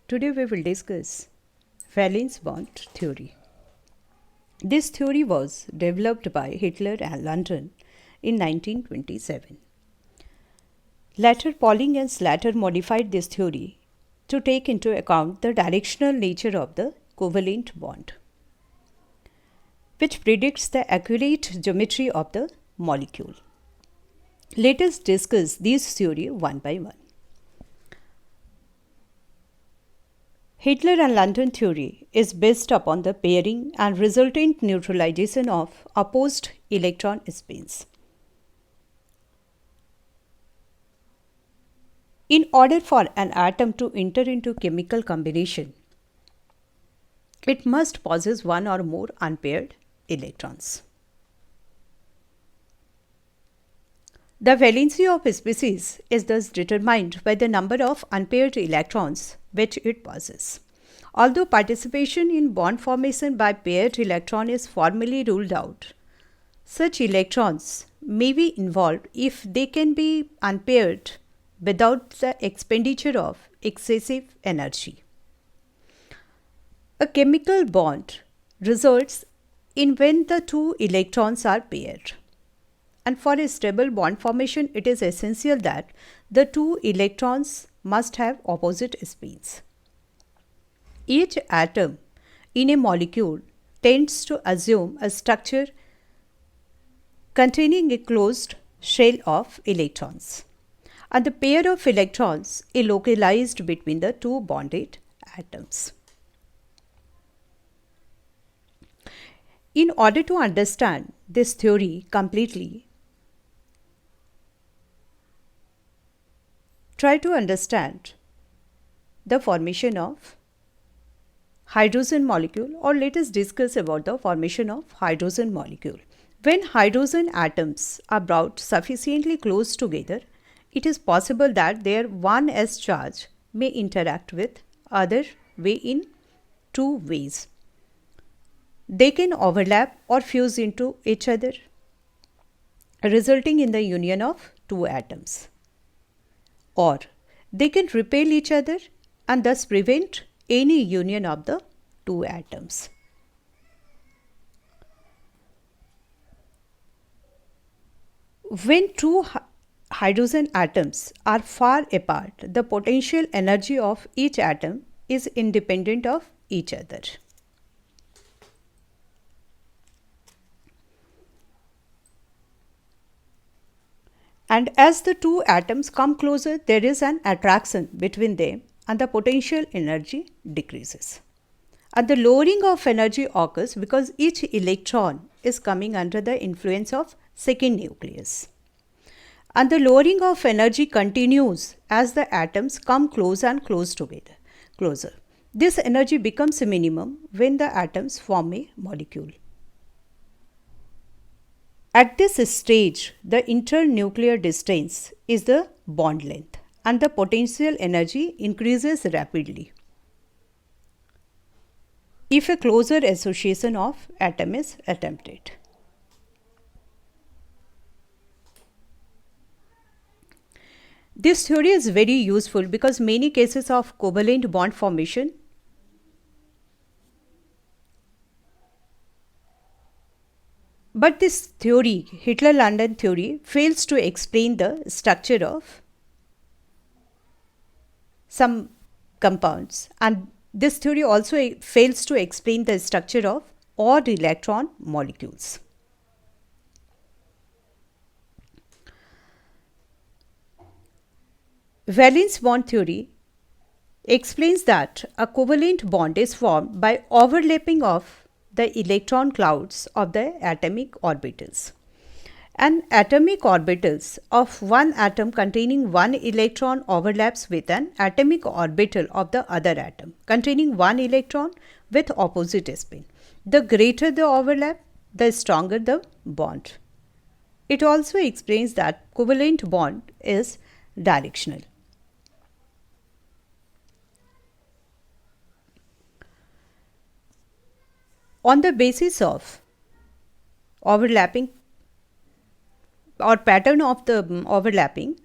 Today we will discuss valence bond theory. This theory was developed by Hitler and London in 1927. Later, Pauling and Slater modified this theory to take into account the directional nature of the covalent bond, which predicts the accurate geometry of the molecule. Let us discuss these theories one by one. Hitler and London theory is based upon the pairing and resultant neutralization of opposed electron spins. In order for an atom to enter into chemical combination, it must possess one or more unpaired electrons. The valency of a species is thus determined by the number of unpaired electrons which it possesses. Although participation in bond formation by paired electron is formally ruled out, such electrons may be involved if they can be unpaired without the expenditure of excessive energy. A chemical bond results in when the two electrons are paired. And for a stable bond formation, it is essential that the two electrons must have opposite spins. Each atom in a molecule tends to assume a structure containing a closed shell of electrons, and the pair of electrons is localized between the two bonded atoms. In order to understand this theory completely, try to understand the formation of hydrogen molecule, or let us discuss about the formation of hydrogen molecule. When hydrogen atoms are brought sufficiently close together, it is possible that their 1s charge may interact with other way in two ways. They can overlap or fuse into each other, resulting in the union of two atoms. Or they can repel each other and thus prevent any union of the two atoms. When two hydrogen atoms are far apart, the potential energy of each atom is independent of each other. And as the two atoms come closer, there is an attraction between them and the potential energy decreases. And the lowering of energy occurs because each electron is coming under the influence of second nucleus. And the lowering of energy continues as the atoms come close and closer. This energy becomes a minimum when the atoms form a molecule. At this stage, the internuclear distance is the bond length and the potential energy increases rapidly if a closer association of atom is attempted. This theory is very useful because many cases of covalent bond formation But this theory, Hitler-London theory, fails to explain the structure of some compounds, and this theory also fails to explain the structure of odd electron molecules. Valence bond theory explains that a covalent bond is formed by overlapping of the electron clouds of the atomic orbitals. An atomic orbitals of one atom containing one electron overlaps with an atomic orbital of the other atom containing one electron with opposite spin. The greater the overlap, the stronger the bond. It also explains that covalent bond is directional. On the basis of overlapping or pattern of the overlapping,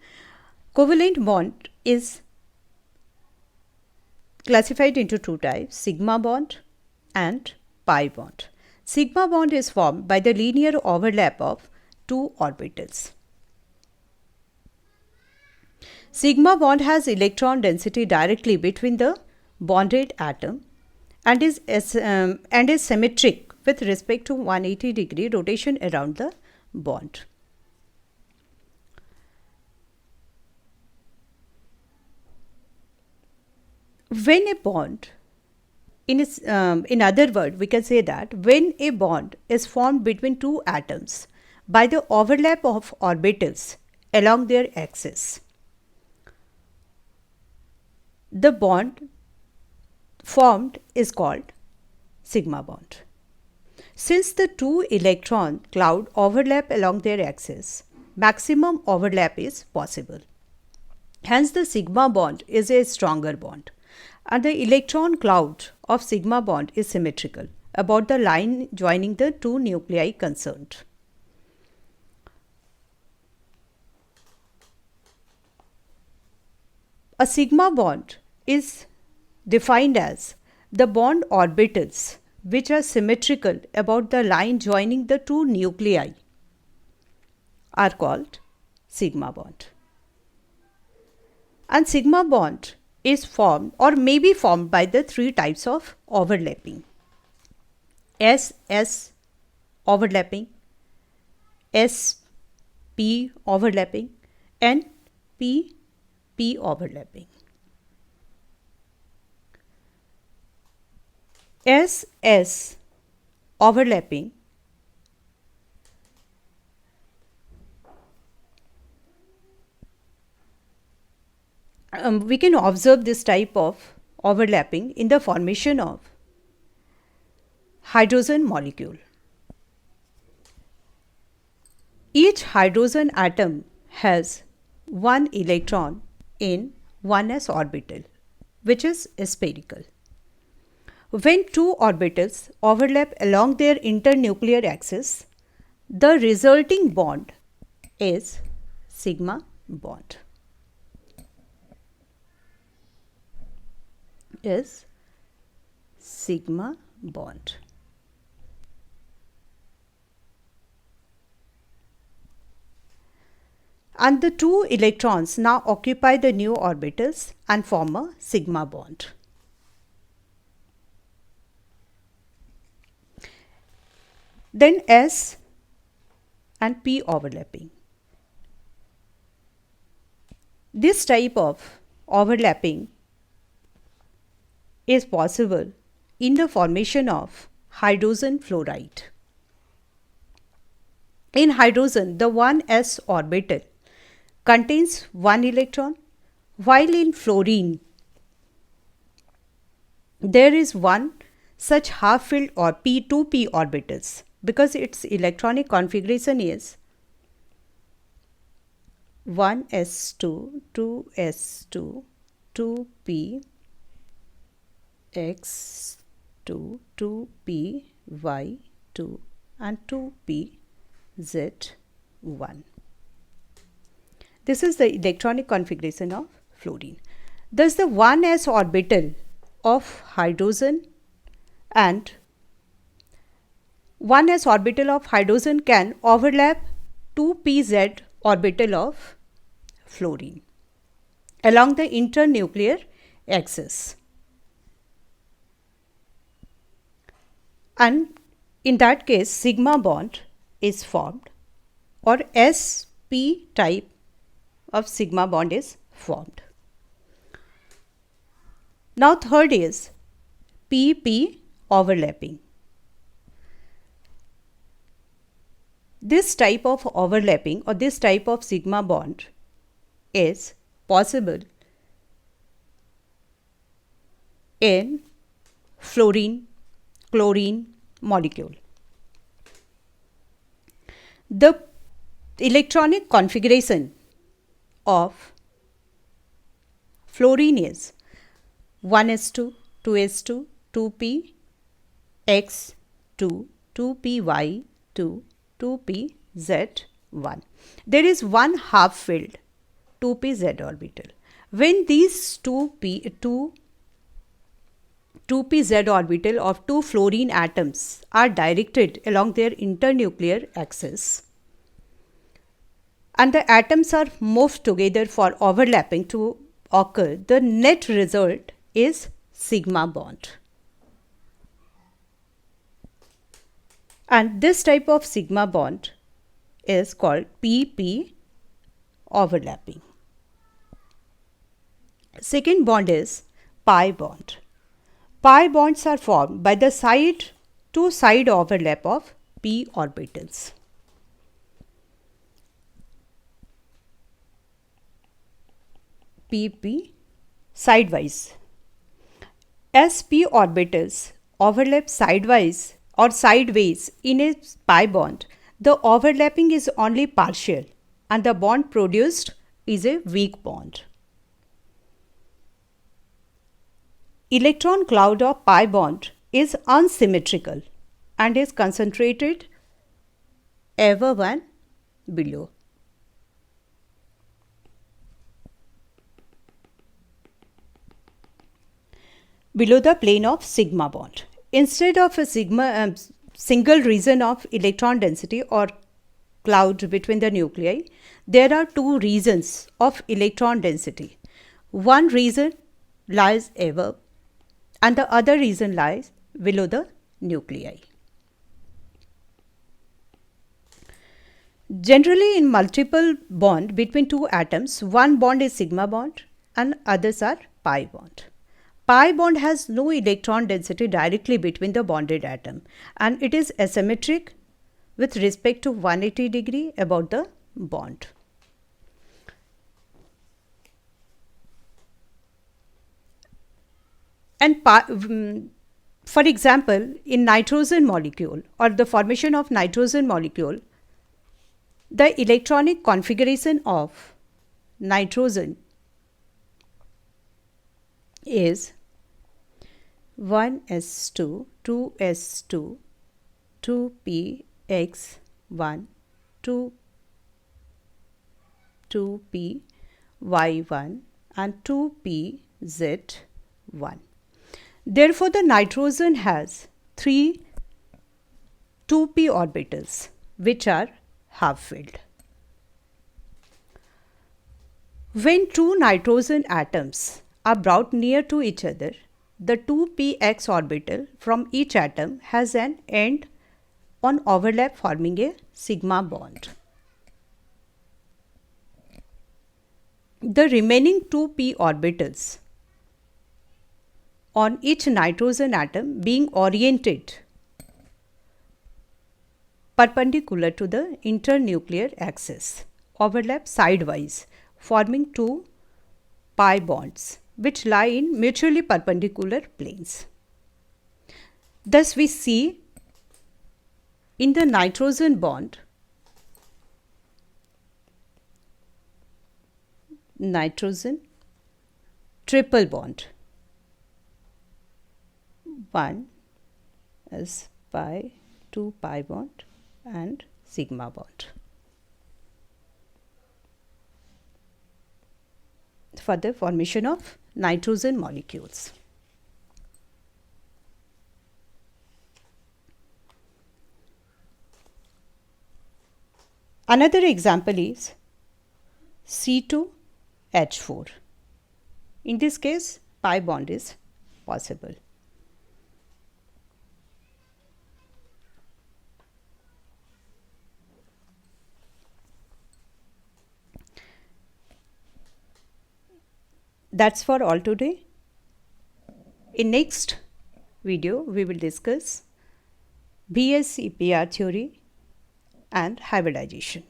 covalent bond is classified into two types, sigma bond and pi bond. Sigma bond is formed by the linear overlap of two orbitals. Sigma bond has electron density directly between the bonded atom and is symmetric with respect to 180-degree rotation around the bond. When a bond, in other words, we can say that when a bond is formed between two atoms by the overlap of orbitals along their axis, the bond formed is called sigma bond. Since the two electron cloud overlap along their axis, maximum overlap is possible. Hence, the sigma bond is a stronger bond, and the electron cloud of sigma bond is symmetrical about the line joining the two nuclei concerned. A sigma bond is defined as the bond orbitals which are symmetrical about the line joining the two nuclei are called sigma bond. And sigma bond is formed or may be formed by the three types of overlapping: S-S overlapping, S-P overlapping, and P-P overlapping. S-S overlapping we can observe this type of overlapping in the formation of hydrogen molecule. Each hydrogen atom has one electron in 1s orbital, which is spherical. When two orbitals overlap along their internuclear axis, the resulting bond is sigma bond. Is sigma bond. And the two electrons now occupy the new orbitals and form a sigma bond. Then S and P overlapping. This type of overlapping is possible in the formation of hydrogen fluoride. In hydrogen, the 1s orbital contains one electron, while in fluorine there is one such half-filled or p2p orbitals, because its electronic configuration is 1s2, 2s2, 2p, x2, 2p, y2 and 2p, z1. This is the electronic configuration of fluorine. Thus, the 1s orbital of hydrogen and 1s orbital of hydrogen can overlap 2pz orbital of fluorine along the internuclear axis. And in that case, sigma bond is formed, or sp type of sigma bond is formed. Now third is pp overlapping. This type of overlapping or this type of sigma bond is possible in fluorine, chlorine molecule. The electronic configuration of fluorine is 1s2, 2s2, 2p, x2, 2py2, 2pz1. There is one half-filled 2pz orbital. When these two 2p z orbital of two fluorine atoms are directed along their internuclear axis and the atoms are moved together for overlapping to occur, the net result is sigma bond. And this type of sigma bond is called pp overlapping. Second bond is pi bond. Pi bonds are formed by the side-to-side overlap of p orbitals. pp sidewise. As p orbitals overlap sideways or sideways in a pi bond, the overlapping is only partial and the bond produced is a weak bond. Electron cloud of pi bond is unsymmetrical and is concentrated above and below. Below the plane of sigma bond. Instead of a single region of electron density or cloud between the nuclei, there are two regions of electron density. One region lies above and the other region lies below the nuclei. Generally, in multiple bond between two atoms, one bond is sigma bond and others are pi bond. Pi bond has no electron density directly between the bonded atom and it is asymmetric with respect to 180 degree about the bond. And for example, in nitrogen molecule or the formation of nitrogen molecule, the electronic configuration of nitrogen is 1s2, 2s2, 2px1, 2py1 and 2pz1. Therefore, the nitrogen has three 2p orbitals which are half-filled. When two nitrogen atoms are brought near to each other, the 2px orbital from each atom has an end on overlap forming a sigma bond. The remaining 2p orbitals on each nitrogen atom being oriented perpendicular to the internuclear axis overlap sidewise forming two pi bonds which lie in mutually perpendicular planes. Thus, we see in the nitrogen bond, nitrogen triple bond. One is pi, 2 pi bond and sigma bond. For the formation of nitrogen molecules. Another example is C2H4. In this case, pi bond is possible. That's for all today. In next video, we will discuss BS-EPR theory and hybridization.